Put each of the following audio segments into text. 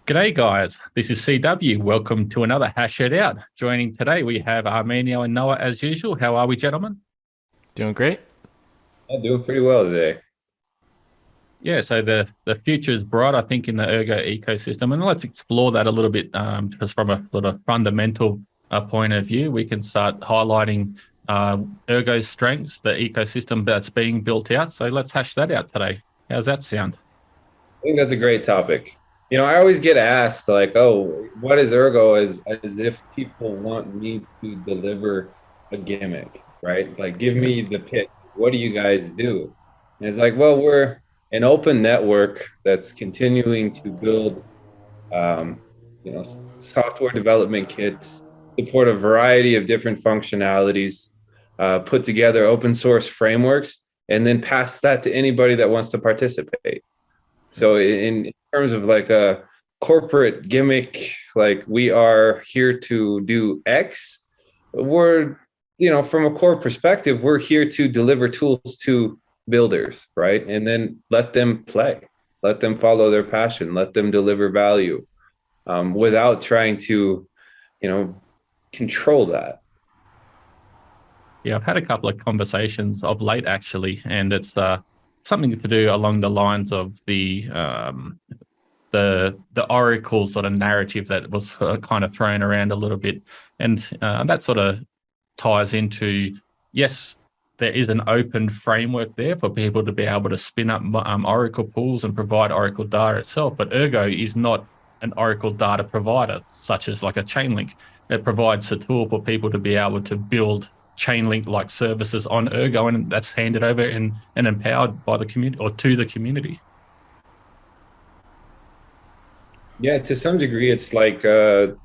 G'day guys, this is CW. Welcome to another HashItOut. Joining today we have Armeanio and Noah as usual. How are we, gentlemen? Doing great. I'm doing pretty well today. Yeah, so the future is bright, I think, in the Ergo ecosystem, and let's explore that a little bit just from a sort of fundamental point of view. We can start highlighting Ergo's strengths, the ecosystem that's being built out. So let's hash that out today. How's that sound? I think that's a great topic. I always get asked like, "Oh, what is Ergo?" As if people want me to deliver a gimmick, right? Like, give me the pitch. What do you guys do? And it's like, well, we're an open network that's continuing to build, um, software development kits, support a variety of different functionalities, put together open source frameworks, and then pass that to anybody that wants to participate. So in terms of like a corporate gimmick, like we are here to do X, we're, from a core perspective, we're here to deliver tools to builders, right? And then let them play, let them follow their passion, let them deliver value without trying to, control that. Yeah, I've had a couple of conversations of late actually, and it's something to do along the lines of the Oracle sort of narrative that was kind of thrown around a little bit, and that sort of ties into, yes, there is an open framework there for people to be able to spin up Oracle pools and provide Oracle data itself, but Ergo is not an Oracle data provider, such as like a Chainlink. It provides a tool for people to be able to build Chainlink-like services on Ergo, and that's handed over and empowered by the community or to the community. Yeah, to some degree, it's like the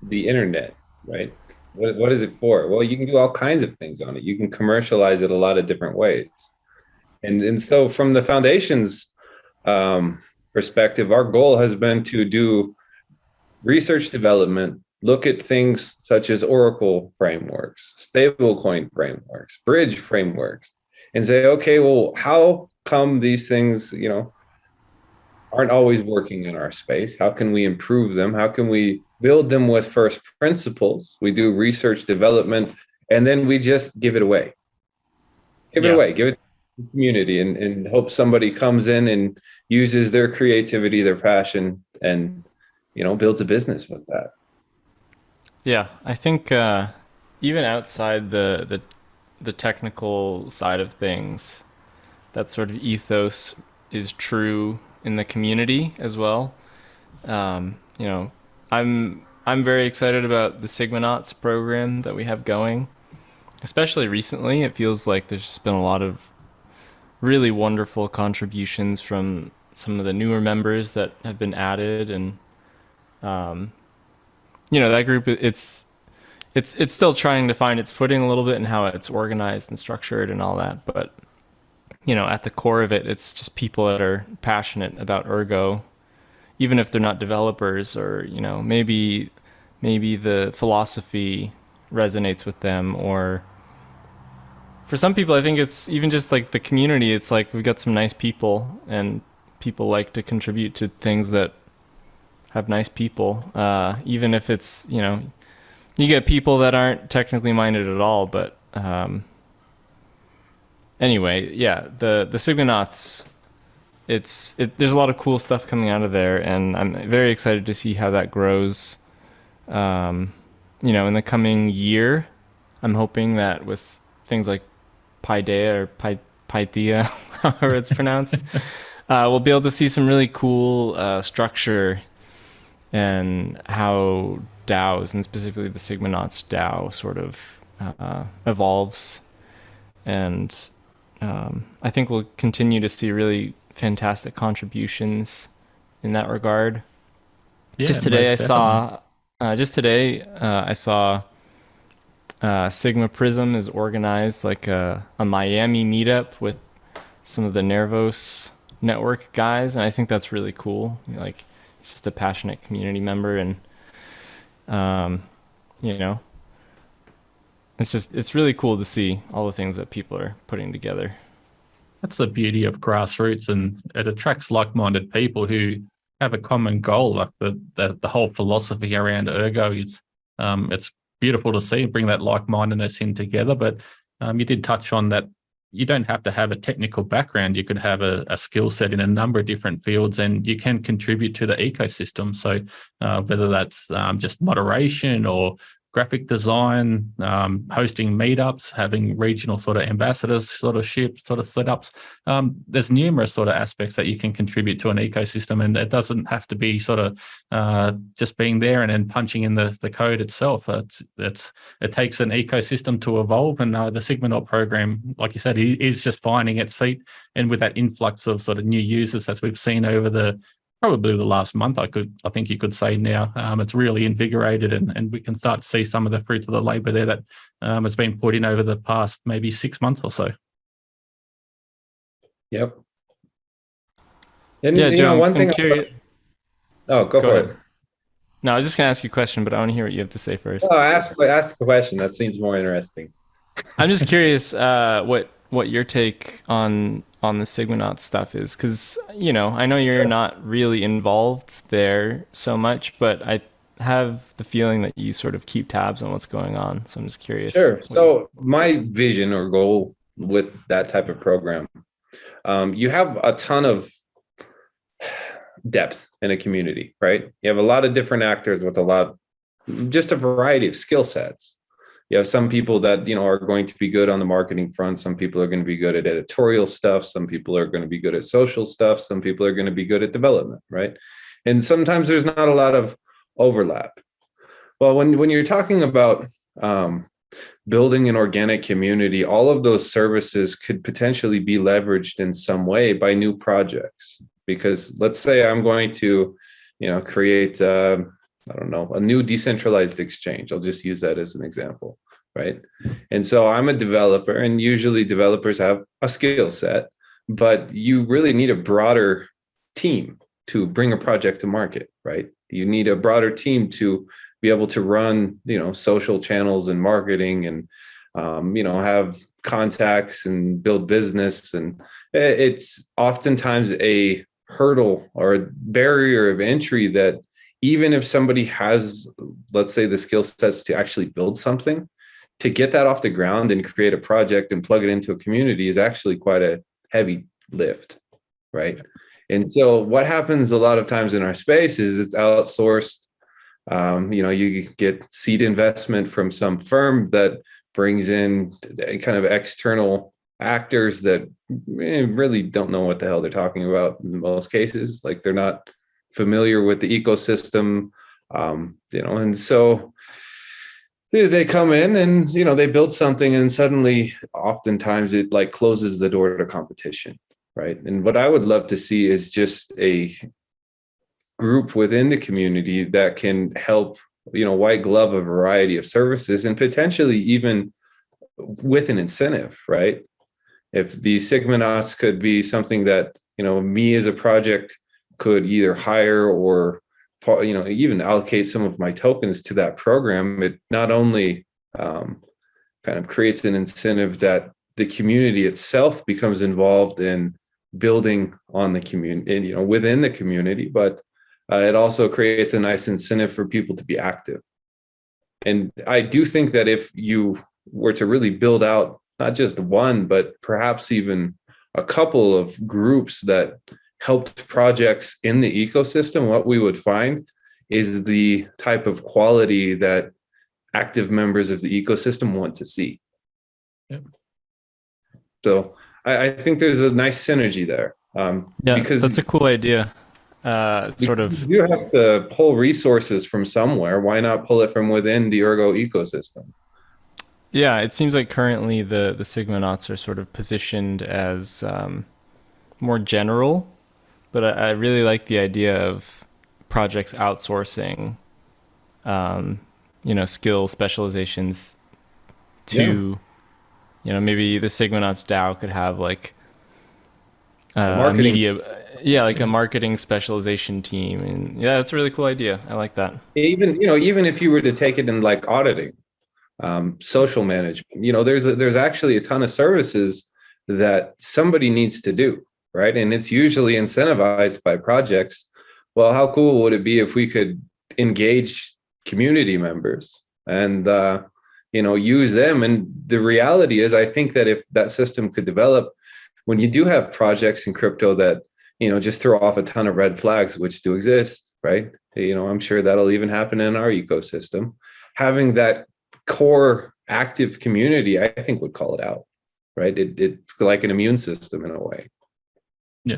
internet, right? What is it for? Well, you can do all kinds of things on it. You can commercialize it a lot of different ways. And so from the foundation's perspective, our goal has been to do research development, look at things such as Oracle frameworks, stablecoin frameworks, bridge frameworks, and say, okay, well, how come these things, aren't always working in our space? How can we improve them? How can we build them with first principles? We do research development, and then we just give it away. Give it away, give it to the community, and hope somebody comes in and uses their creativity, their passion, and builds a business with that. Yeah, I think even outside the technical side of things, that sort of ethos is true in the community as well. Um, you know, I'm very excited about the Sigmanauts program that we have going. Especially recently, it feels like there's just been a lot of really wonderful contributions from some of the newer members that have been added, and um, that group it's still trying to find its footing a little bit and how it's organized and structured and all that, but at the core of it, it's just people that are passionate about Ergo, even if they're not developers, or maybe the philosophy resonates with them, or for some people, I think it's even just like the community. It's like we've got some nice people, and people like to contribute to things that have nice people, even if it's you get people that aren't technically minded at all, but anyway, yeah, the Sigmanauts, there's a lot of cool stuff coming out of there, and I'm very excited to see how that grows. In the coming year, I'm hoping that with things like Paideia or Paideia, however it's pronounced, we'll be able to see some really cool structure and how DAOs, and specifically the Sigmanauts DAO, sort of evolves. And I think we'll continue to see really fantastic contributions in that regard. Yeah, Just today, most definitely. I saw Sigma Prism is organized like a Miami meetup with some of the Nervos network guys, and I think that's really cool. Like, he's just a passionate community member, and um, you know, it's really cool to see all the things that people are putting together. That's the beauty of grassroots, and it attracts like-minded people who have a common goal. Like the whole philosophy around Ergo is it's beautiful to see, bring that like-mindedness in together. But you did touch on that you don't have to have a technical background. You could have a skill set in a number of different fields, and you can contribute to the ecosystem. So whether that's just moderation or graphic design, hosting meetups, having regional sort of ambassadors sort of setups. There's numerous sort of aspects that you can contribute to an ecosystem, and it doesn't have to be sort of just being there and then punching in the code itself. It takes an ecosystem to evolve, and the Sigma program, like you said, is just finding its feet. And with that influx of sort of new users as we've seen over probably the last month, I think you could say now, it's really invigorated, and we can start to see some of the fruits of the labor there that has been put in over the past maybe 6 months or so. Yep. And yeah, Joe, one thing. Oh, go for it. No, I was just gonna ask you a question, but I want to hear what you have to say first. Oh, ask the question. That seems more interesting. I'm just curious what your take on the Sigma stuff is, because I know you're not really involved there so much, but I have the feeling that you sort of keep tabs on what's going on. So I'm just curious. Sure. So my vision or goal with that type of program, you have a ton of depth in a community, right? You have a lot of different actors with just a variety of skill sets. You have some people that are going to be good on the marketing front. Some people are going to be good at editorial stuff. Some people are going to be good at social stuff. Some people are going to be good at development, right? And sometimes there's not a lot of overlap. Well, when you're talking about building an organic community, all of those services could potentially be leveraged in some way by new projects. Because let's say I'm going to, create a new decentralized exchange. I'll just use that as an example, right? And so I'm a developer, and usually developers have a skill set, but you really need a broader team to bring a project to market, right? You need a broader team to be able to run, social channels and marketing and, have contacts and build business. And it's oftentimes a hurdle or a barrier of entry that even if somebody has, let's say, the skill sets to actually build something, to get that off the ground and create a project and plug it into a community is actually quite a heavy lift, right? And so what happens a lot of times in our space is it's outsourced. You get seed investment from some firm that brings in kind of external actors that really don't know what the hell they're talking about in most cases. Like, they're not familiar with the ecosystem, and so they come in and they build something, and suddenly oftentimes it like closes the door to competition, right? And what I would love to see is just a group within the community that can help white glove a variety of services, and potentially even with an incentive, right? If the Sigmanauts could be something that me as a project could either hire or even allocate some of my tokens to that program, it not only kind of creates an incentive that the community itself becomes involved in building on the community, within the community, but it also creates a nice incentive for people to be active. And I do think that if you were to really build out not just one, but perhaps even a couple of groups that helped projects in the ecosystem, what we would find is the type of quality that active members of the ecosystem want to see. Yep. So I think there's a nice synergy there. Because that's a cool idea. You have to pull resources from somewhere. Why not pull it from within the Ergo ecosystem? Yeah, it seems like currently the Sigmanauts are sort of positioned as more general, but I really like the idea of projects outsourcing, skill specializations to, maybe the Sigmanauts DAO could have like a marketing specialization team. And yeah, that's a really cool idea. I like that. Even if you were to take it in like auditing, social management, there's actually a ton of services that somebody needs to do, right? And it's usually incentivized by projects well, how cool would it be if we could engage community members and use them? And the reality is, I think that if that system could develop, when you do have projects in crypto that just throw off a ton of red flags, which do exist, right? I'm sure that'll even happen in our ecosystem. Having that core active community, I think, would call it out, right? It's like an immune system in a way. Yeah.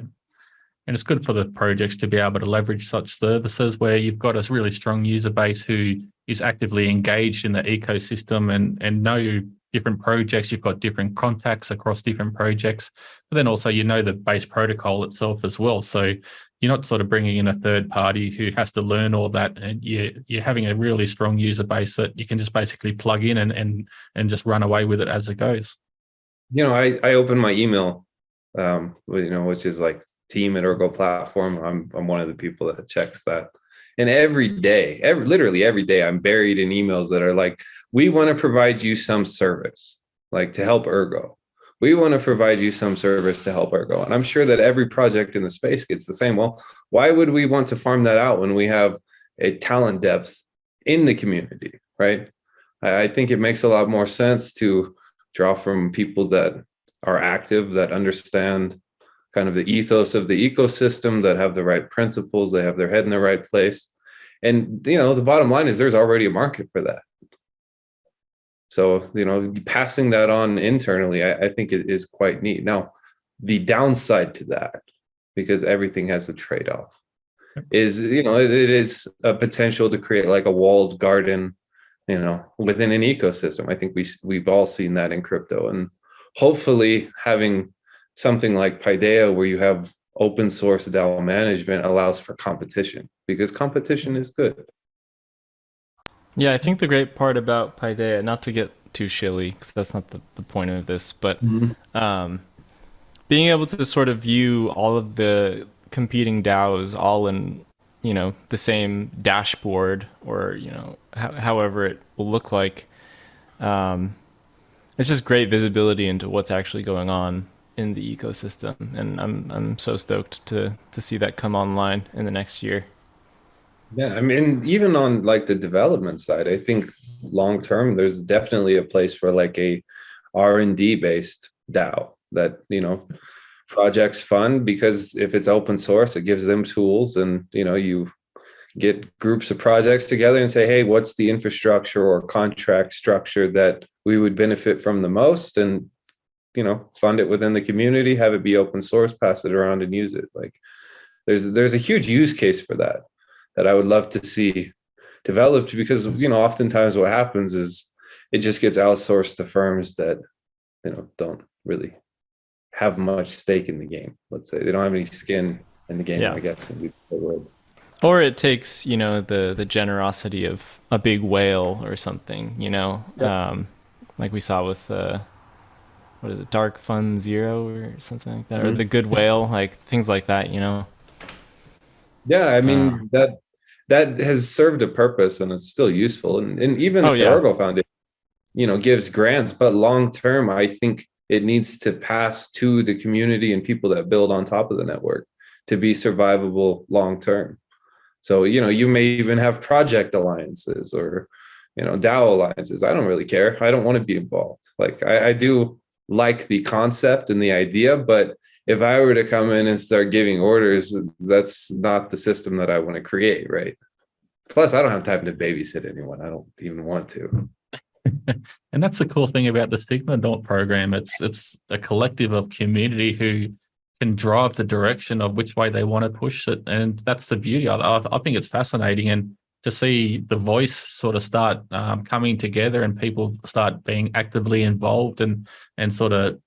And it's good for the projects to be able to leverage such services where you've got a really strong user base who is actively engaged in the ecosystem and know different projects. You've got different contacts across different projects, but then also the base protocol itself as well. So you're not sort of bringing in a third party who has to learn all that, and you're having a really strong user base that you can just basically plug in and just run away with it as it goes. I open my email, which is like team at Ergo platform. I'm one of the people that checks that. And literally every day, I'm buried in emails that are like, we want to provide you some service, like to help Ergo. We want to provide you some service to help Ergo. And I'm sure that every project in the space gets the same. Well, why would we want to farm that out when we have a talent depth in the community, right? I think it makes a lot more sense to draw from people that are active, that understand kind of the ethos of the ecosystem, that have the right principles, they have their head in the right place. And, the bottom line is there's already a market for that. So, passing that on internally, I think it is quite neat. Now, the downside to that, because everything has a trade-off, is, it is a potential to create like a walled garden, within an ecosystem. I think we've all seen that in crypto. And hopefully having something like Paideia, where you have open source DAO management, allows for competition, because competition is good. Yeah, I think the great part about Paideia, not to get too shilly, because that's not the point of this, but being able to sort of view all of the competing DAOs all in, the same dashboard, or, however it will look like. It's just great visibility into what's actually going on in the ecosystem, and I'm so stoked to see that come online in the next year. Yeah, I mean, even on like the development side, I think long term there's definitely a place for like a R&D based DAO that projects fund, because if it's open source, it gives them tools, and you get groups of projects together and say, hey, what's the infrastructure or contract structure that we would benefit from the most, and fund it within the community, have it be open source, pass it around and use it. Like there's a huge use case for that I would love to see developed, because oftentimes what happens is it just gets outsourced to firms that don't really have much stake in the game. Let's say they don't have any skin in the game. Yeah. I guess would be the word. Or it takes the generosity of a big whale or something, like we saw with what is it, Dark Fund Zero or something like that, or the Good Whale, like things like that. Yeah, I mean that has served a purpose, and it's still useful, and even the Ergo Foundation gives grants, but long term I think it needs to pass to the community and people that build on top of the network to be survivable long term. So you may even have project alliances or DAO alliances. I don't really care. I don't want to be involved. Like I do like the concept and the idea, but if I were to come in and start giving orders, that's not the system that I want to create, right? Plus, I don't have time to babysit anyone. I don't even want to. And that's the cool thing about the Sigma Naught program. It's a collective of community who can drive the direction of which way they want to push it, and that's the beauty. I think it's fascinating, and to see the voice sort of start coming together, and people start being actively involved, and sort of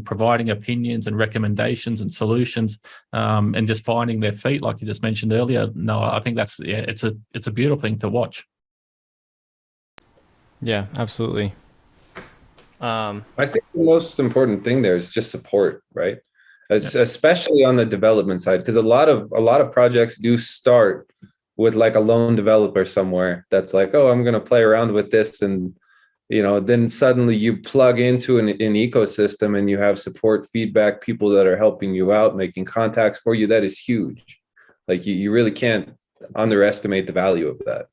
providing opinions and recommendations and solutions, and just finding their feet, like you just mentioned earlier. No, I think it's a beautiful thing to watch. Yeah, absolutely. I think the most important thing there is just support, right? Especially on the development side, because a lot of projects do start with like a lone developer somewhere that's like, oh, I'm going to play around with this, and then suddenly you plug into an ecosystem and you have support, feedback, people that are helping you out, making contacts for you. That is huge, Like you really can't underestimate the value of that.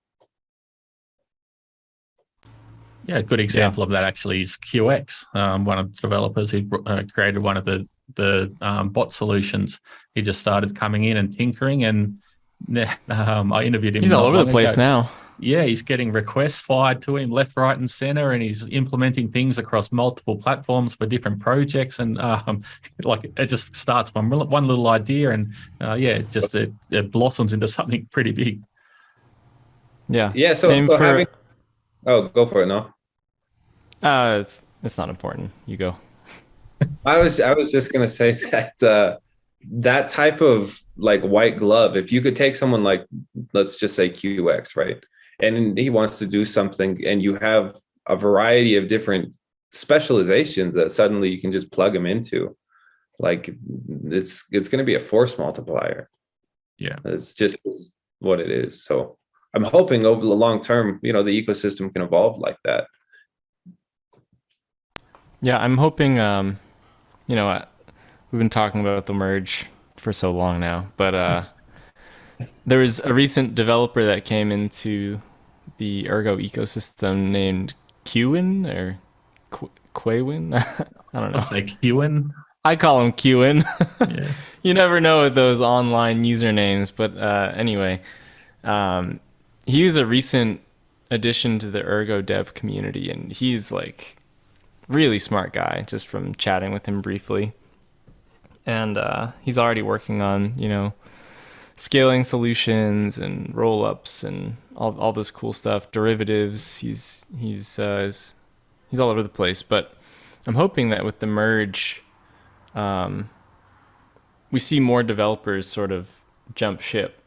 Yeah, a good example of that actually is QX, one of the developers who created one of the bot solutions. He just started coming in and tinkering, and I interviewed him He's all not over the long place ago. now. Yeah, he's getting requests fired to him left, right, and center, and he's implementing things across multiple platforms for different projects. And like it just starts from one little idea, and it blossoms into something pretty big. Yeah. Yeah. So Same so for. having oh, go for it. No, It's not important. You go. I was just gonna say that that type of like white glove, if you could take someone like, let's just say QX, right? And he wants to do something, and you have a variety of different specializations that suddenly you can just plug them into. Like it's going to be a force multiplier. Yeah. It's just what it is. So I'm hoping over the long term, the ecosystem can evolve like that. Yeah, I'm hoping. We've been talking about the merge for so long now, but there was a recent developer that came into the Ergo ecosystem named Qwin or Quawin. I don't I'll know. say Qin. I call him Qwin. Yeah. You never know with those online usernames, but anyway, he was a recent addition to the Ergo dev community, and he's like really smart guy just from chatting with him briefly. And he's already working on scaling solutions and roll ups and all this cool stuff, derivatives. He's all over the place. But I'm hoping that with the merge, we see more developers sort of jump ship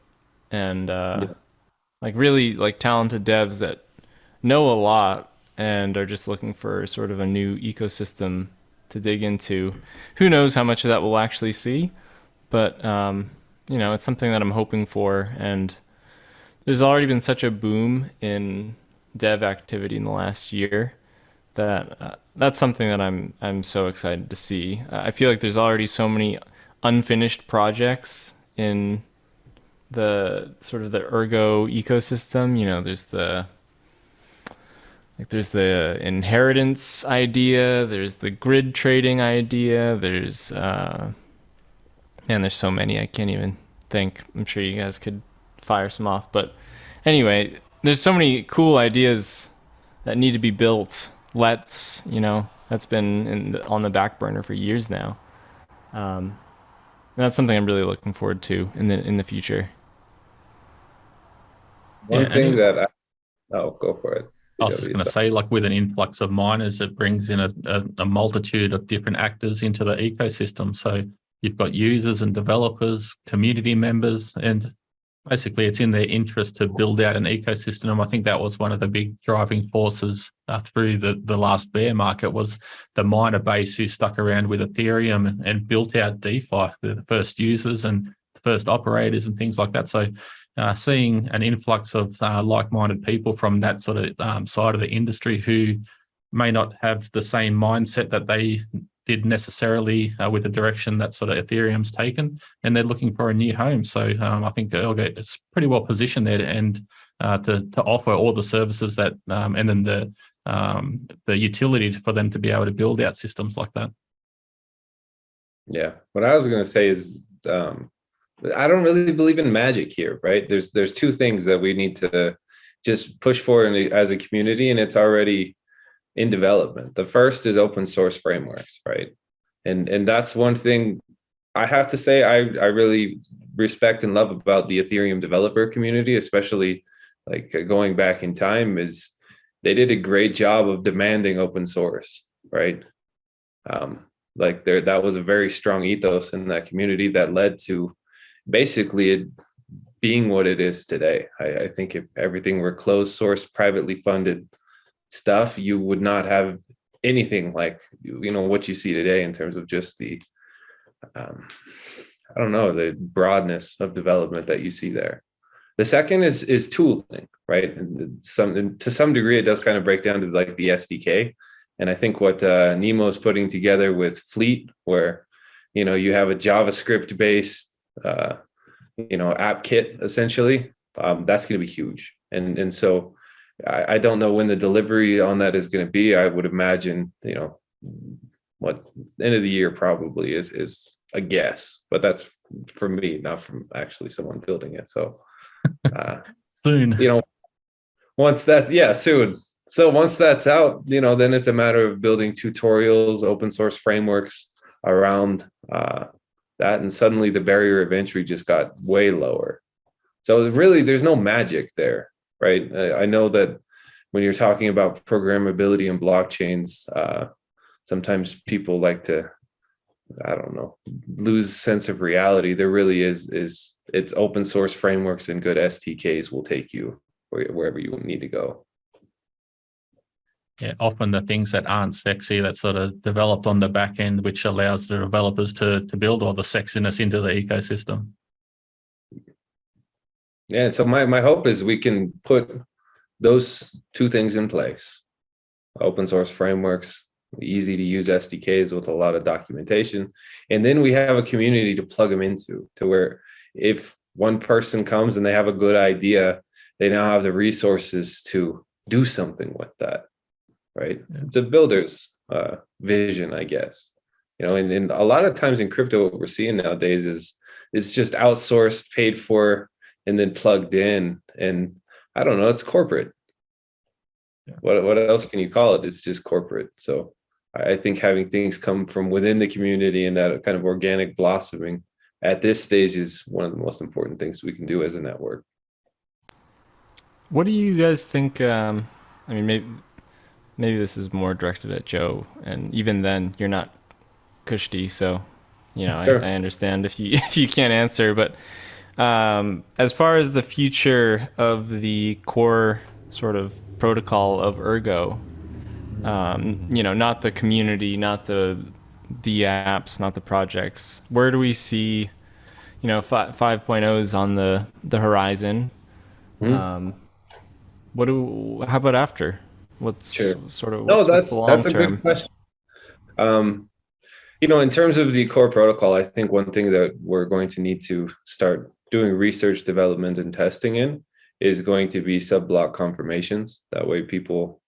and like really like talented devs that know a lot and are just looking for sort of a new ecosystem to dig into. Who knows how much of that we'll actually see, but it's something that I'm hoping for. And there's already been such a boom in dev activity in the last year that that's something that I'm so excited to see. I feel like there's already so many unfinished projects in the sort of the Ergo ecosystem. There's the inheritance idea, there's the grid trading idea, there's there's so many I can't even think. I'm sure you guys could fire some off, but anyway, there's so many cool ideas that need to be built. That's been on the back burner for years now. And that's something I'm really looking forward to in the future. One thing that go for it. I was just going to say, like with an influx of miners, it brings in a multitude of different actors into the ecosystem. So you've got users and developers, community members, and basically it's in their interest to build out an ecosystem. And I think that was one of the big driving forces through the last bear market was the miner base who stuck around with Ethereum and built out DeFi, the first users and the first operators and things like that. So seeing an influx of like-minded people from that sort of side of the industry who may not have the same mindset that they did necessarily with the direction that sort of Ethereum's taken, and they're looking for a new home. So I think Ergo is pretty well positioned there and to offer all the services that and then the utility for them to be able to build out systems like that. Yeah, what I was going to say is I don't really believe in magic here, right? There's two things that we need to just push for as a community, and it's already in development. The first is open source frameworks, right? And that's one thing I have to say I really respect and love about the Ethereum developer community, especially like going back in time, is they did a great job of demanding open source, right? That was a very strong ethos in that community that led to basically it being what it is today. I think if everything were closed source, privately funded stuff, you would not have anything like what you see today in terms of just the I don't know, the broadness of development that you see there. The second is tooling, right? And to some degree, it does kind of break down to like the SDK. And I think what Nemo is putting together with Fleet, where you have a JavaScript based app kit essentially, that's going to be huge. And so I don't know when the delivery on that is going to be. I would imagine, what end of the year probably is a guess, but that's for me, not from actually someone building it. So, soon. once that's, yeah, soon. So once that's out, then it's a matter of building tutorials, open source frameworks around that. And suddenly the barrier of entry just got way lower. So really, there's no magic there, right? I know that when you're talking about programmability and blockchains, sometimes people like to, I don't know, lose sense of reality. There really is it's open source frameworks and good SDKs will take you wherever you need to go. Yeah, often the things that aren't sexy that sort of developed on the back end, which allows the developers to build all the sexiness into the ecosystem. Yeah, so my hope is we can put those two things in place: open source frameworks, easy to use SDKs with a lot of documentation, and then we have a community to plug them into, to where if one person comes and they have a good idea, they now have the resources to do something with that, right? Yeah. It's a builder's vision, I guess. And a lot of times in crypto, what we're seeing nowadays is just outsourced, paid for, and then plugged in. And I don't know, it's corporate. Yeah. What else can you call it? It's just corporate. So I think having things come from within the community and that kind of organic blossoming at this stage is one of the most important things we can do as a network. What do you guys think? I mean, maybe this is more directed at Joe, and even then, you're not Kushti, so sure. I understand if you can't answer. But as far as the future of the core sort of protocol of Ergo, not the community, not the apps, not the projects, where do we see 5.0s on the horizon? Mm-hmm. How about after? What's sure. Sort of that's a good question. In terms of the core protocol, I think one thing that we're going to need to start doing research, development, and testing in is going to be sub-block confirmations. That way people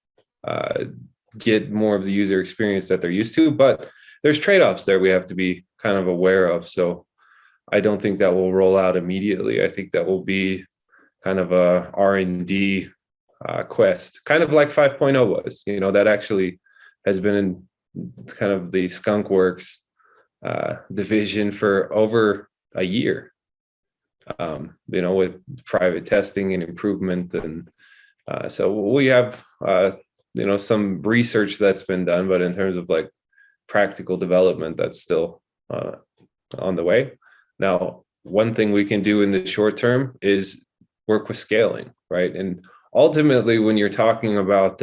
get more of the user experience that they're used to, but there's trade-offs there we have to be kind of aware of. So I don't think that will roll out immediately. I think that will be kind of a R&D quest, kind of like 5.0 was. That actually has been in kind of the skunkworks division for over a year, with private testing and improvement. And so we have some research that's been done, but in terms of like practical development, that's still on the way. Now, one thing we can do in the short term is work with scaling, right? And ultimately, when you're talking about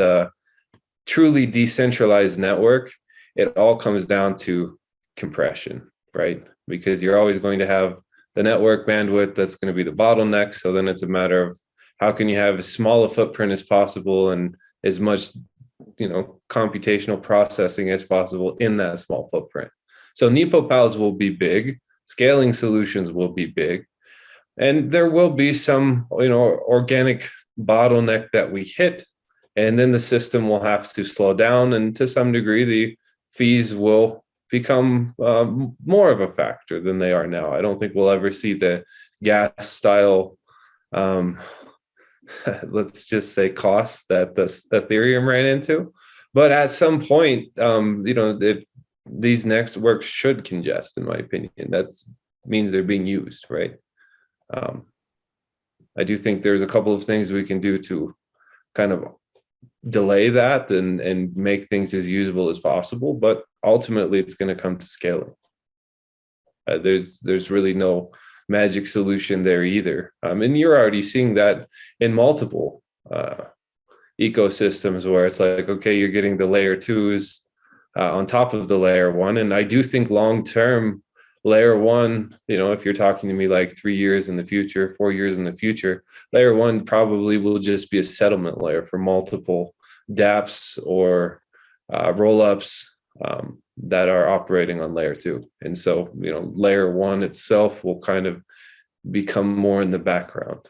truly decentralized network, it all comes down to compression, right? Because you're always going to have the network bandwidth that's going to be the bottleneck. So then it's a matter of how can you have as small a footprint as possible and as much, computational processing as possible in that small footprint. So NepoPals will be big, scaling solutions will be big, and there will be some, organic bottleneck that we hit, and then the system will have to slow down, and to some degree, the fees will become more of a factor than they are now. I don't think we'll ever see the gas style, let's just say, costs that the Ethereum ran into. But at some point, these networks should congest, in my opinion. That means they're being used, right? I do think there's a couple of things we can do to kind of delay that and make things as usable as possible, but ultimately it's going to come to scaling. There's really no magic solution there either, and you're already seeing that in multiple ecosystems where it's like, okay, you're getting the layer 2s on top of the layer 1, and I do think long term layer 1, if you're talking to me like 3 years in the future, 4 years in the future, layer 1 probably will just be a settlement layer for multiple dApps or rollups that are operating on layer 2. And so, layer 1 itself will kind of become more in the background.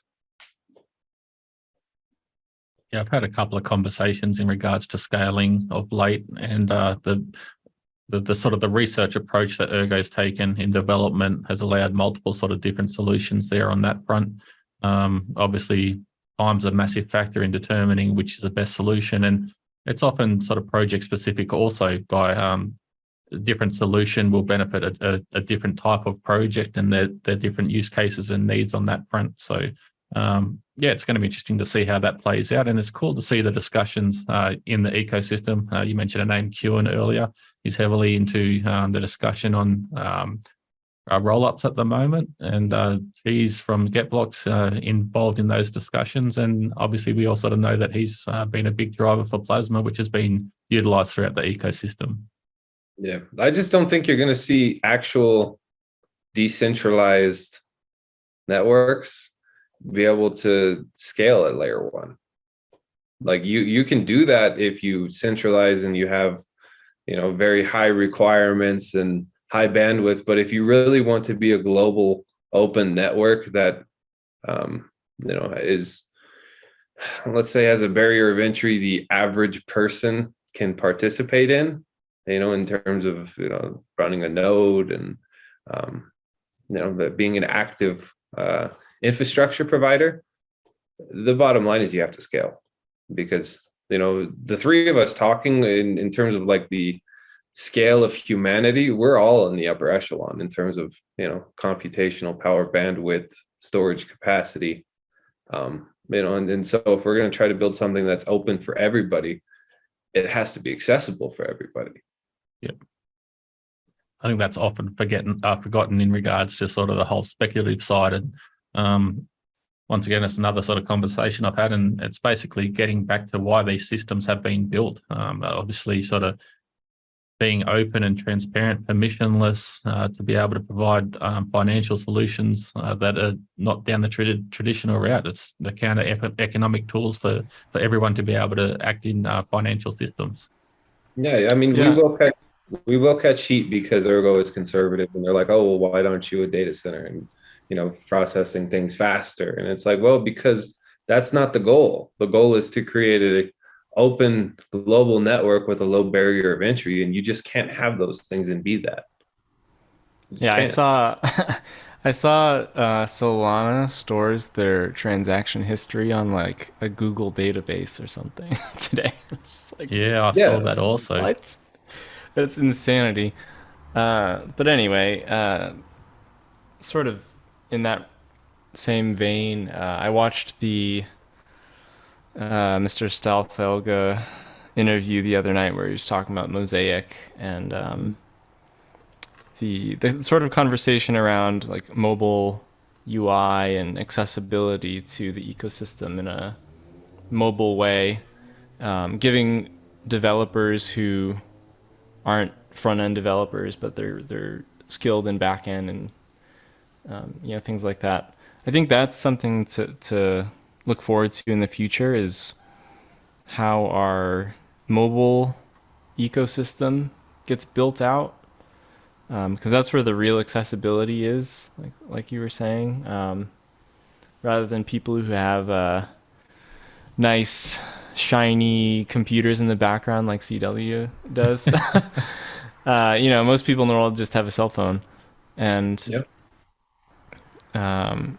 Yeah, I've had a couple of conversations in regards to scaling of late, and the sort of the research approach that Ergo's taken in development has allowed multiple sort of different solutions there on that front. Obviously, time's a massive factor in determining which is the best solution, and it's often sort of project specific also. By a different solution will benefit a different type of project and their different use cases and needs on that front. So yeah, it's going to be interesting to see how that plays out, and it's cool to see the discussions in the ecosystem. You mentioned a name, Kewan, earlier. He's heavily into the discussion on roll-ups at the moment, and he's from GetBlocks involved in those discussions. And obviously, we all sort of know that he's been a big driver for Plasma, which has been utilized throughout the ecosystem. Yeah, I just don't think you're going to see actual decentralized networks be able to scale at layer one. Like you can do that if you centralize and you have, you know, very high requirements and high bandwidth. But if you really want to be a global open network that, you know, is, let's say, has a barrier of entry the average person can participate in, you know, in terms of, you know, running a node and, you know, being an active infrastructure provider, the bottom line is you have to scale, because, you know, the three of us talking in terms of like the scale of humanity, we're all in the upper echelon in terms of, you know, computational power, bandwidth, storage capacity. You know, and so if we're going to try to build something that's open for everybody, it has to be accessible for everybody. Yep. I think that's often forgotten in regards to sort of the whole speculative side. And once again, it's another sort of conversation I've had, and it's basically getting back to why these systems have been built. Obviously, sort of being open and transparent, permissionless, to be able to provide financial solutions that are not down the traditional route. It's the counter economic tools for everyone to be able to act in financial systems. Yeah, I mean, Yeah. we will catch heat because Ergo is conservative, and they're like, oh, well, why don't you a data center and, you know, processing things faster? And it's like, well, because that's not the goal. The goal is to create an open global network with a low barrier of entry, and you just can't have those things and be that. Yeah, I saw I saw Solana stores their transaction history on like a Google database or something today. It's like, Yeah, I saw that also. what? That's insanity. But anyway, sort of in that same vein, I watched the Mr. Stalfelga interview the other night where he was talking about Mosaic and the sort of conversation around like mobile UI and accessibility to the ecosystem in a mobile way, giving developers who aren't front end developers, but they're skilled in back end and you know, things like that. I think that's something to look forward to in the future, is how our mobile ecosystem gets built out, because that's where the real accessibility is, like you were saying, rather than people who have nice shiny computers in the background like CW does. You know, most people in the world just have a cell phone, and Yep.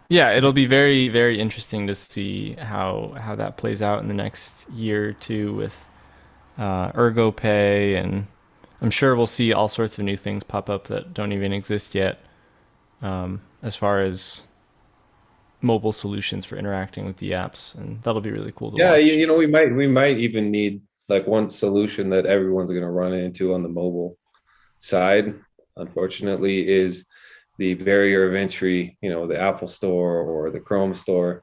yeah, it'll be very, very interesting to see how that plays out in the next year or two with Ergo Pay, and I'm sure we'll see all sorts of new things pop up that don't even exist yet, as far as mobile solutions for interacting with the apps, and that'll be really cool to watch. You know, we might even need like one solution that everyone's going to run into on the mobile side, unfortunately, is the barrier of entry, you know, the Apple Store or the Chrome Store.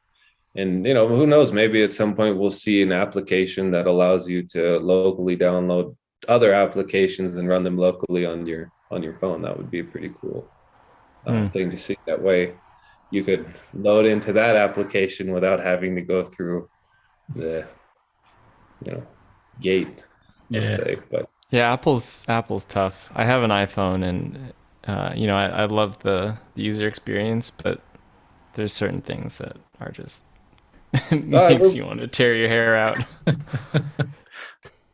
And, you know, who knows, maybe at some point we'll see an application that allows you to locally download other applications and run them locally on your phone. That would be a pretty cool thing to see. That way you could load into that application without having to go through the, you know, gate, let's say. But yeah, Apple's tough. I have an iPhone, and you know, I love the user experience, but there's certain things that are just makes you want to tear your hair out.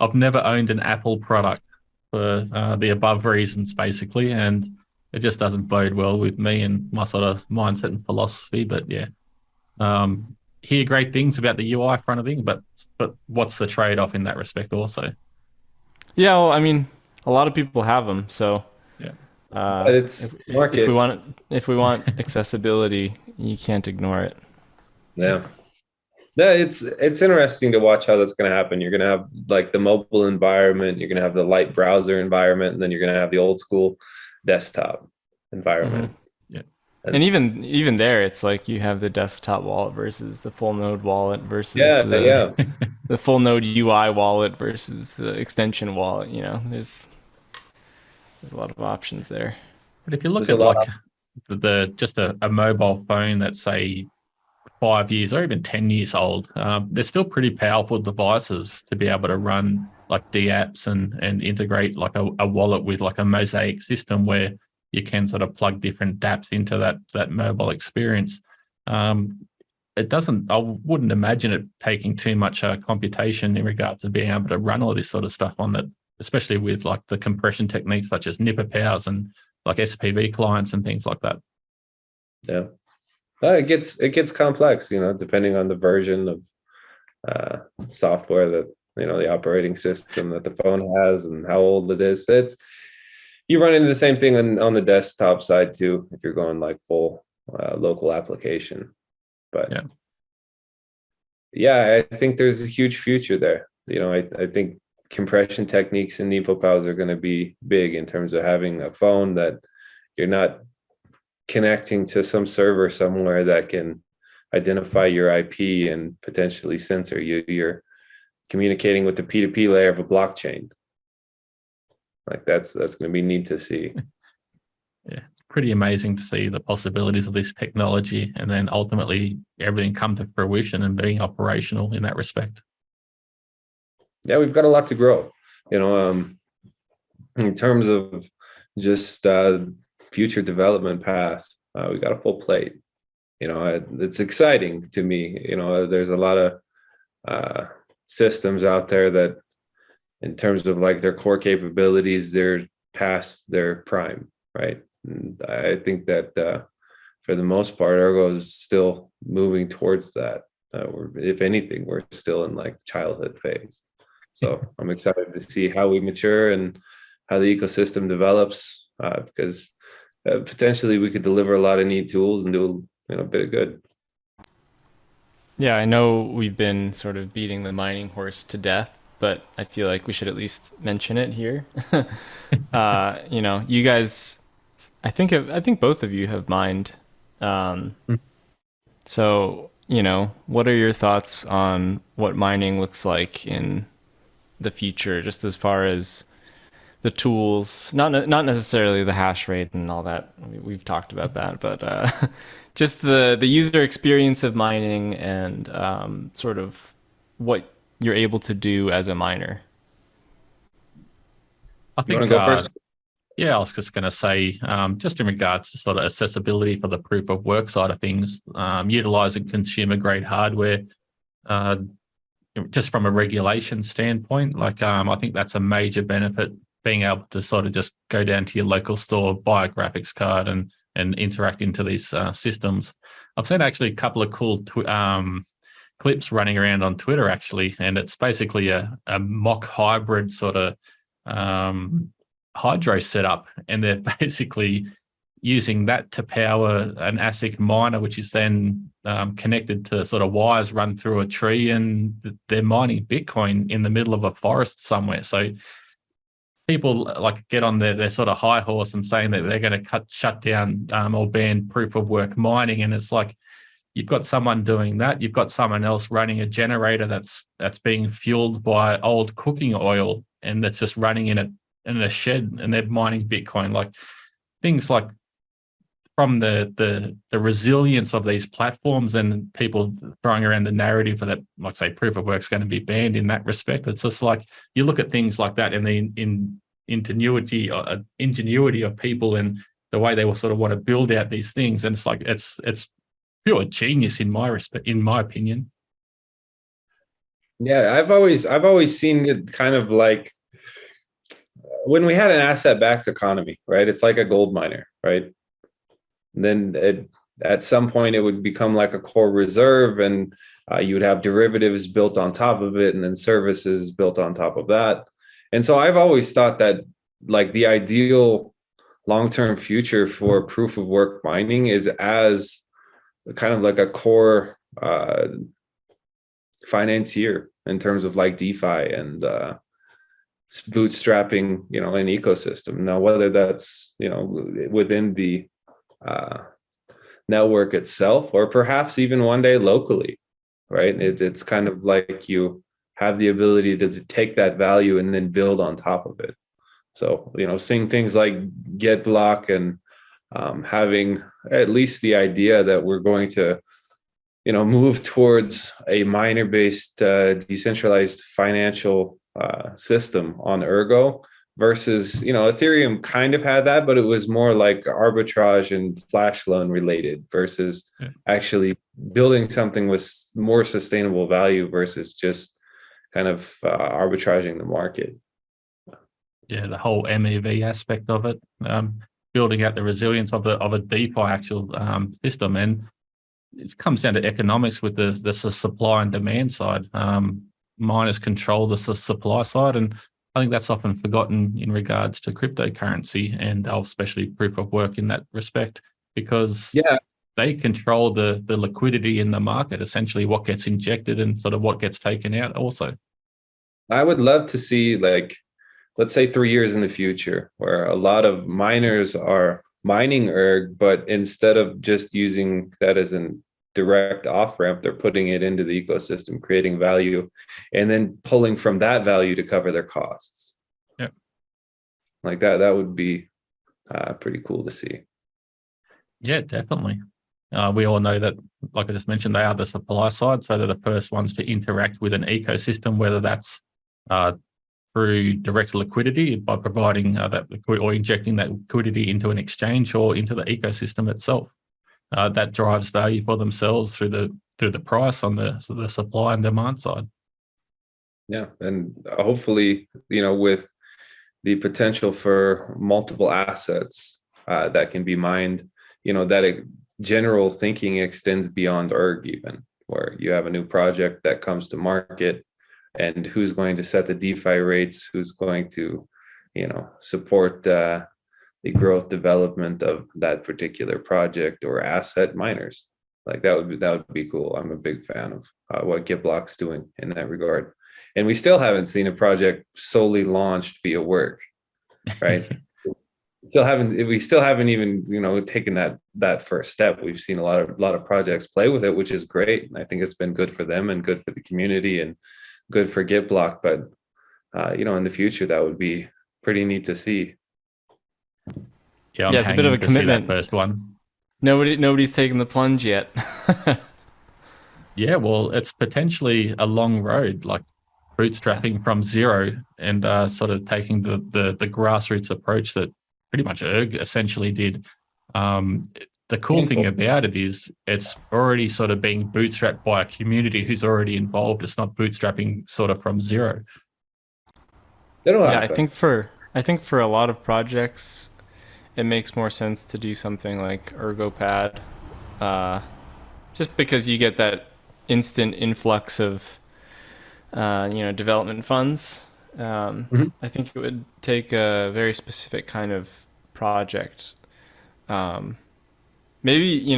I've never owned an Apple product for the above reasons, basically, and it just doesn't bode well with me and my sort of mindset and philosophy. But yeah, hear great things about the UI front of thing, but what's the trade-off in that respect also? Yeah, well, I mean, a lot of people have them, so Yeah. It's if we want accessibility, you can't ignore it. Yeah. Yeah, it's interesting to watch how that's going to happen. You're going to have like the mobile environment, you're going to have the light browser environment, and then you're going to have the old school desktop environment. Yeah. And even there, it's like you have the desktop wallet versus the full node wallet versus the full node UI wallet versus the extension wallet. You know, there's a lot of options there. But if you look at like just a mobile phone that's say 5 years or even 10 years old, they're still pretty powerful devices to be able to run like D apps and integrate like a wallet with like a mosaic system where you can sort of plug different dApps into that mobile experience. It doesn't, I wouldn't imagine it taking too much computation in regards to being able to run all this sort of stuff on that, especially with like the compression techniques such as Nipper powers and like SPV clients and things like that. Yeah. It gets complex, you know, depending on the version of software that, you know, the operating system that the phone has and how old it is. You run into the same thing on the desktop side too, if you're going like full local application. But yeah, I think there's a huge future there. You know, I think compression techniques and NIPO powers are going to be big in terms of having a phone that you're not connecting to some server somewhere that can identify your IP and potentially censor you. You're communicating with the P2P layer of a blockchain. Like that's going to be neat to see. Yeah, pretty amazing to see the possibilities of this technology and then ultimately everything come to fruition and being operational in that respect. Yeah, we've got a lot to grow, you know, in terms of just future development path. We got a full plate. You know, it's exciting to me. You know, there's a lot of systems out there that, in terms of like their core capabilities, they're past their prime, right? And I think that for the most part, Ergo is still moving towards that. If anything, we're still in like childhood phase. So I'm excited to see how we mature and how the ecosystem develops, because potentially we could deliver a lot of neat tools and do a bit of good. Yeah, I know we've been sort of beating the mining horse to death, but I feel like we should at least mention it here. You know, you guys, I think both of you have mined. So, you know, what are your thoughts on what mining looks like in the future, just as far as the tools, not necessarily the hash rate and all that. We've talked about that, but just the user experience of mining and sort of what you're able to do as a miner. I think, I was just going to say, just in regards to sort of accessibility for the proof of work side of things, utilizing consumer grade hardware, just from a regulation standpoint, like I think that's a major benefit, being able to sort of just go down to your local store, buy a graphics card and interact into these systems. I've seen actually a couple of cool clips running around on Twitter actually, and it's basically a mock hybrid sort of hydro setup, and they're basically using that to power an ASIC miner, which is then connected to sort of wires run through a tree, and they're mining Bitcoin in the middle of a forest somewhere. So people like get on their sort of high horse and saying that they're going to shut down or ban proof of work mining, and it's like you've got someone doing that, you've got someone else running a generator that's being fueled by old cooking oil, and that's just running in a shed, and they're mining Bitcoin. Like things like from the resilience of these platforms and people throwing around the narrative that, like say, proof of work is going to be banned in that respect. It's just like you look at things like that and the ingenuity of people and the way they will sort of want to build out these things, and it's like it's pure genius in my opinion. Yeah, I've always seen it kind of like when we had an asset-backed economy, right? It's like a gold miner, right? And then at some point it would become like a core reserve, and you would have derivatives built on top of it, and then services built on top of that. And so I've always thought that like the ideal long-term future for proof of work mining is as kind of like a core financier in terms of like DeFi and bootstrapping, an ecosystem. Now, whether that's, within the network itself, or perhaps even one day locally, right? It's kind of like you have the ability to take that value and then build on top of it. So, seeing things like get block and having at least the idea that we're going to, move towards a miner-based decentralized financial system on Ergo versus, Ethereum kind of had that, but it was more like arbitrage and flash loan related versus actually building something with more sustainable value versus just kind of arbitraging the market. Yeah, the whole MEV aspect of it, building out the resilience of a DeFi actual system, and it comes down to economics with the supply and demand side. Miners control the supply side, and I think that's often forgotten in regards to cryptocurrency and especially proof of work in that respect, because they control the liquidity in the market, essentially what gets injected and sort of what gets taken out also. I would love to see, like, let's say 3 years in the future, where a lot of miners are mining ERG, but instead of just using that as a direct off ramp, they're putting it into the ecosystem, creating value, and then pulling from that value to cover their costs. Yeah, like that would be pretty cool to see. Yeah, definitely. We all know that, like I just mentioned, they are the supply side, so they're the first ones to interact with an ecosystem, whether that's through direct liquidity by providing that liquid or injecting that liquidity into an exchange or into the ecosystem itself. That drives value for themselves through the price on the supply and demand side. Yeah, and hopefully, with the potential for multiple assets that can be mined, that general thinking extends beyond ERG, even where you have a new project that comes to market, and who's going to set the DeFi rates, who's going to, support the growth development of that particular project or asset miners. Like that would be cool. I'm a big fan of what GitBlock's doing in that regard. And we still haven't seen a project solely launched via work, right? We still haven't even, taken that first step. We've seen a lot of projects play with it, which is great. And I think it's been good for them and good for the community and good for GitBlock. But in the future, that would be pretty neat to see. Yeah, it's a bit of a commitment. First one. Nobody's taken the plunge yet. Yeah, well, it's potentially a long road, like bootstrapping from zero and sort of taking the grassroots approach that pretty much Erg essentially did. The cool thing about it is it's already sort of being bootstrapped by a community who's already involved. It's not bootstrapping sort of from zero. Yeah, I think for a lot of projects, it makes more sense to do something like ErgoPad, just because you get that instant influx of development funds. I think it would take a very specific kind of project. Maybe,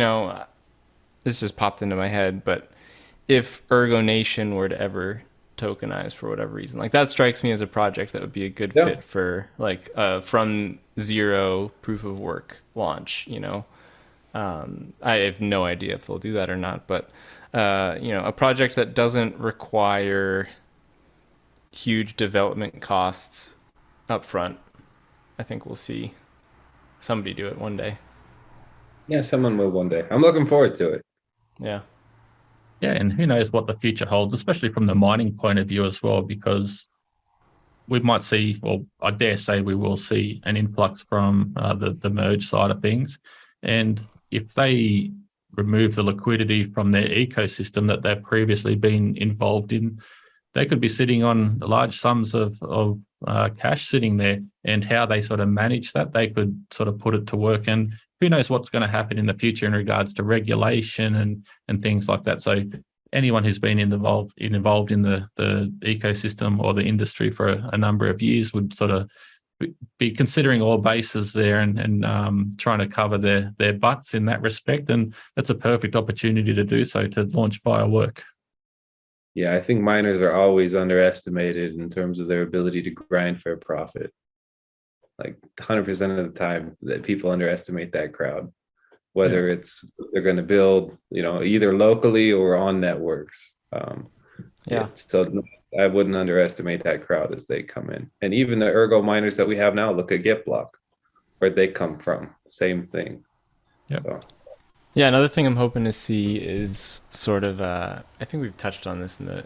this just popped into my head, but if Ergo Nation were to ever tokenize for whatever reason, like that strikes me as a project that would be a good fit for like from zero proof of work launch. I have no idea if they'll do that or not, but a project that doesn't require huge development costs up front. I think we'll see somebody do it one day. Yeah, someone will one day. I'm looking forward to it. Yeah. Yeah, and who knows what the future holds, especially from the mining point of view as well, because we might see, or I dare say we will see an influx from the merge side of things. And if they remove the liquidity from their ecosystem that they've previously been involved in, they could be sitting on large sums of cash sitting there, and how they sort of manage that, they could sort of put it to work. And who knows what's going to happen in the future in regards to regulation and things like that. So anyone who's been involved in the ecosystem or the industry for a number of years would sort of be considering all bases there and trying to cover their butts in that respect. And that's a perfect opportunity to do so, to launch firework. Yeah, I think miners are always underestimated in terms of their ability to grind for a profit. Like 100% of the time that people underestimate that crowd, whether it's they're going to build, either locally or on networks. So I wouldn't underestimate that crowd as they come in. And even the Ergo miners that we have now, look at GitBlock, where they come from, same thing. Yeah. So. Yeah, another thing I'm hoping to see is sort of, I think we've touched on this in the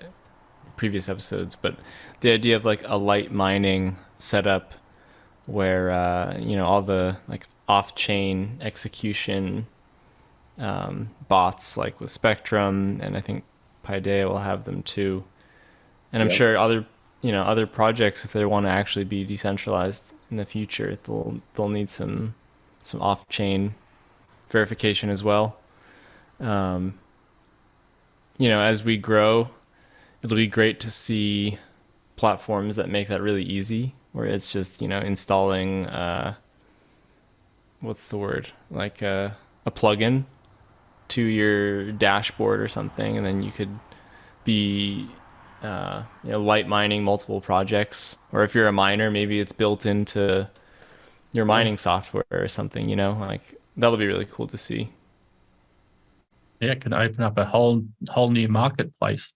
previous episodes, but the idea of like a light mining setup where, all the like off-chain execution bots, like with Spectrum, and I think Paideia will have them too. And I'm sure other projects, if they want to actually be decentralized in the future, they'll need some off-chain verification as well. As we grow, it'll be great to see platforms that make that really easy, where it's just installing what's the word, like a plugin to your dashboard or something, and then you could be light mining multiple projects. Or if you're a miner, maybe it's built into your mining software or something, like that'll be really cool to see. Yeah, it can open up a whole new marketplace.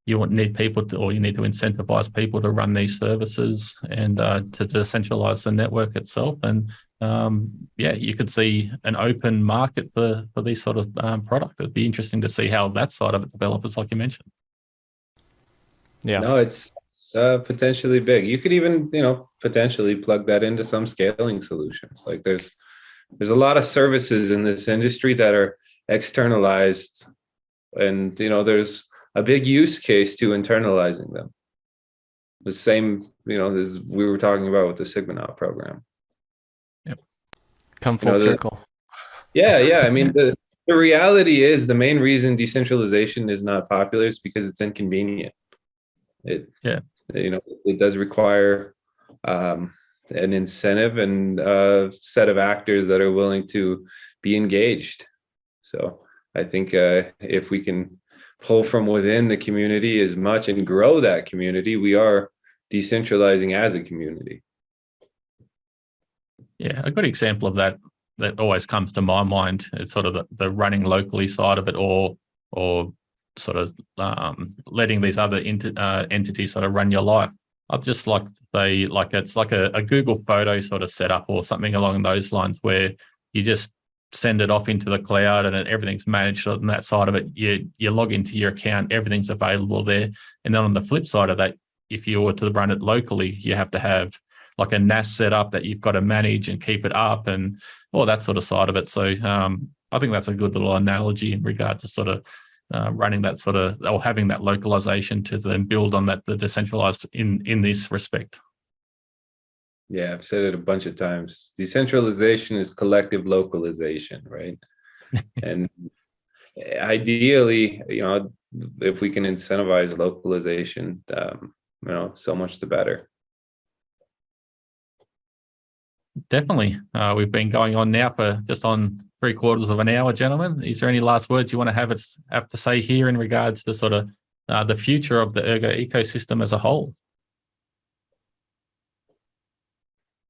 You need people you need to incentivize people to run these services and to decentralize the network itself. And you could see an open market for these sort of product. It'd be interesting to see how that side of it develops, like you mentioned. Yeah. No, it's potentially big. You could even, potentially plug that into some scaling solutions. Like there's a lot of services in this industry that are externalized, and there's a big use case to internalizing them. The same, as we were talking about with the Sigma program. Yep. Come full circle. Yeah. I mean, the reality is the main reason decentralization is not popular is because it's inconvenient. It does require an incentive and a set of actors that are willing to be engaged. So I think if we can pull from within the community as much and grow that community, we are decentralizing as a community. Yeah, a good example of that always comes to my mind is sort of the running locally side of it, or sort of letting these other entities sort of run your life. I'd just it's like a Google photo sort of setup or something along those lines, where you just send it off into the cloud and everything's managed on that side of it. You log into your account, everything's available there. And then on the flip side of that, if you were to run it locally, you have to have like a NAS set up that you've got to manage and keep it up and all that sort of side of it. So I think that's a good little analogy in regard to sort of running that sort of, or having that localization to then build on that, the decentralized in this respect. Yeah, I've said it a bunch of times. Decentralization is collective localization, right? And ideally, if we can incentivize localization, so much the better. Definitely. We've been going on now for just on 3/4 of an hour, gentlemen. Is there any last words you want to have to say here in regards to sort of the future of the Ergo ecosystem as a whole?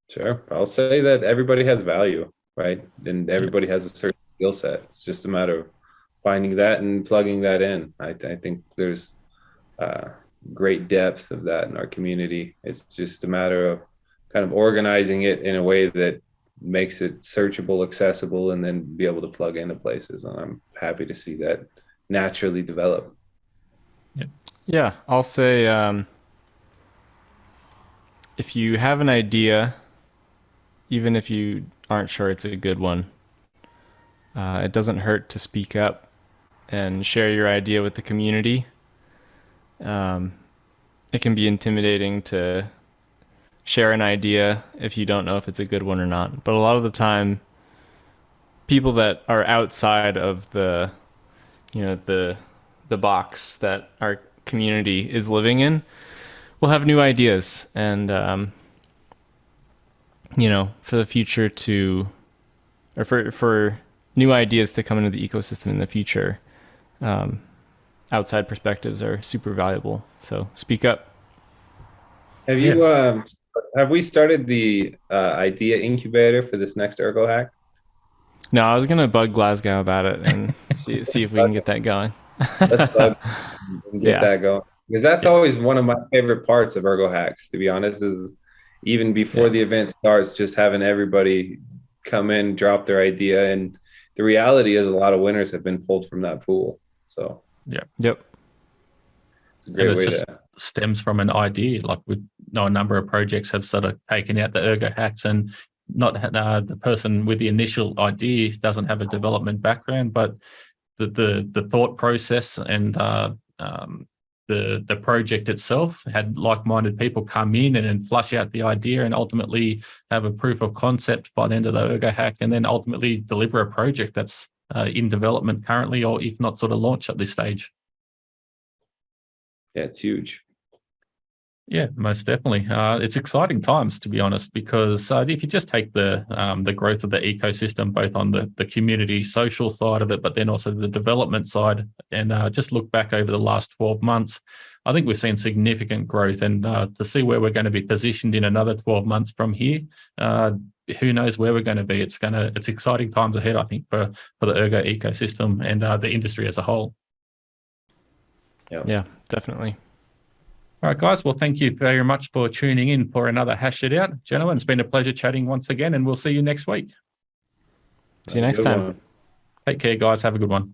Sure. I'll say that everybody has value, right? And everybody has a certain skill set. It's just a matter of finding that and plugging that in. I think there's great depth of that in our community. It's just a matter of kind of organizing it in a way that makes it searchable, accessible, and then be able to plug into places. And I'm happy to see that naturally develop. Yeah, I'll say if you have an idea, even if you aren't sure it's a good one, It doesn't hurt to speak up and share your idea with the community. It can be intimidating to share an idea if you don't know if it's a good one or not. But a lot of the time, people that are outside of the, the box that our community is living in will have new ideas, and for the future or for new ideas to come into the ecosystem in the future, outside perspectives are super valuable. So speak up. Have we started the idea incubator for this next Ergo hack? No, I was gonna bug Glasgow about it and see if we can get that going. Let's bug and get Yeah. that going, because that's always one of my favorite parts of Ergo hacks, to be honest, is even before the event starts, just having everybody come in, drop their idea, and the reality is a lot of winners have been pulled from that pool. So Yep. it's a great way just to stems from an idea. Like we know a number of projects have sort of taken out the Ergo hacks, and not the person with the initial idea doesn't have a development background, but the thought process and the project itself had like-minded people come in and then flush out the idea and ultimately have a proof of concept by the end of the Ergo hack, and then ultimately deliver a project that's in development currently, or if not sort of launch at this stage. yeah, it's huge. Yeah, most definitely. It's exciting times, to be honest, because if you just take the growth of the ecosystem, both on the community social side of it, but then also the development side, and just look back over the last 12 months, I think we've seen significant growth. And to see where we're going to be positioned in another 12 months from here, who knows where we're going to be? It's exciting times ahead, I think, for the Ergo ecosystem and the industry as a whole. Yeah, definitely. All right, guys. Well, thank you very much for tuning in for another Hash It Out. Gentlemen, it's been a pleasure chatting once again, and we'll see you next week. See you next time. Take care, guys. Have a good one.